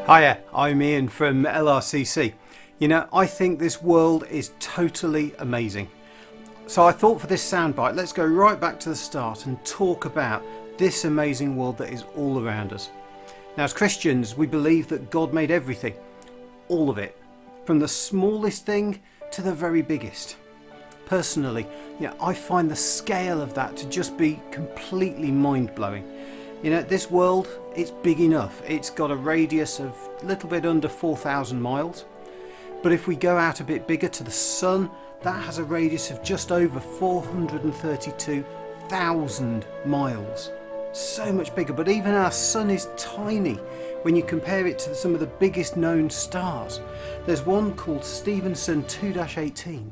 Hiya, I'm Ian from LRCC. You know, I think this world is totally amazing. So I thought for this soundbite, let's go right back to the start and talk about this amazing world that is all around us. Now, as Christians, we believe that God made everything, all of it, from the smallest thing to the very biggest. Personally, I find the scale of that to just be completely mind-blowing. You know, this world, it's big enough. It's got a radius of a little bit under 4,000 miles. But if we go out a bit bigger to the sun, that has a radius of just over 432,000 miles. So much bigger, but even our sun is tiny when you compare it to some of the biggest known stars. There's one called Stephenson 2-18.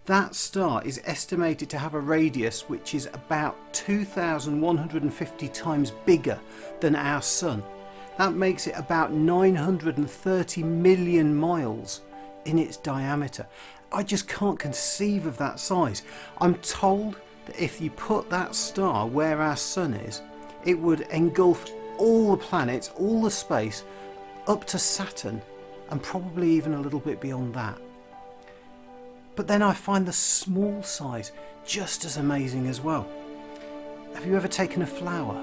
That star is estimated to have a radius which is about 2,150 times bigger than our sun. That makes it about 930 million miles in its diameter. I just can't conceive of that size. I'm told that if you put that star where our sun is, it would engulf all the planets, all the space, up to Saturn, and probably even a little bit beyond that. But then I find the small size just as amazing as well. Have you ever taken a flower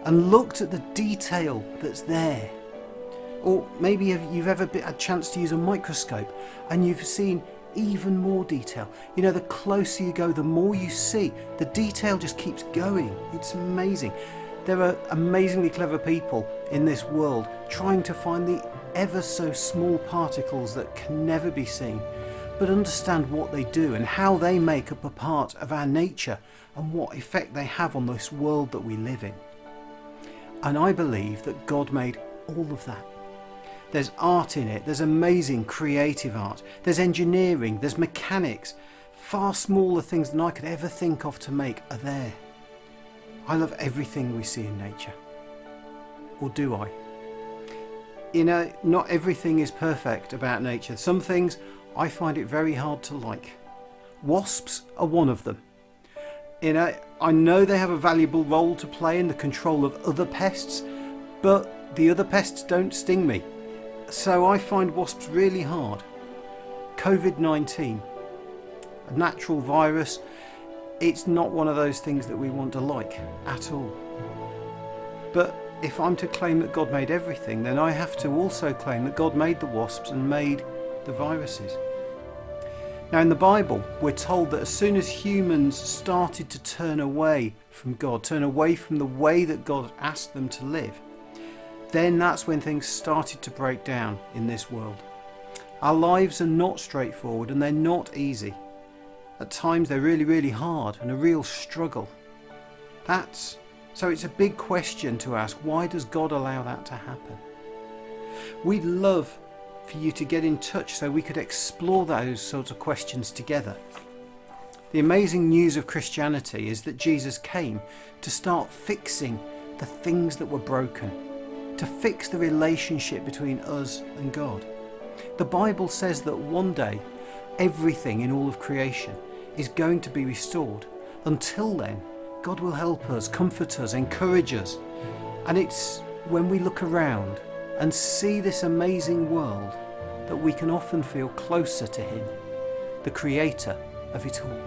and looked at the detail that's there? Or maybe you've ever had a chance to use a microscope and you've seen even more detail. You know, the closer you go, the more you see. The detail just keeps going. It's amazing. There are amazingly clever people in this world trying to find the ever so small particles that can never be seen, but understand what they do and how they make up a part of our nature and what effect they have on this world that we live in. And I believe that God made all of that. There's art in it, there's amazing creative art, there's engineering, there's mechanics. Far smaller things than I could ever think of to make are there. I love everything we see in nature. Or do I? You know, not everything is perfect about nature. Some things I find it very hard to like. Wasps are one of them. You know, I know they have a valuable role to play in the control of other pests, but the other pests don't sting me. So I find wasps really hard. COVID-19, a natural virus, it's not one of those things that we want to like at all. But if I'm to claim that God made everything, then I have to also claim that God made the wasps and made the viruses. Now in the Bible, we're told that as soon as humans started to turn away from God, turn away from the way that God asked them to live, then that's when things started to break down in this world. Our lives are not straightforward and they're not easy. At times they're really, really hard and a real struggle. So it's a big question to ask, why does God allow that to happen? We'd love for you to get in touch so we could explore those sorts of questions together. The amazing news of Christianity is that Jesus came to start fixing the things that were broken, to fix the relationship between us and God. The Bible says that one day everything in all of creation is going to be restored. Until then, God will help us, comfort us, encourage us. And it's when we look around and see this amazing world that we can often feel closer to Him, the Creator of it all.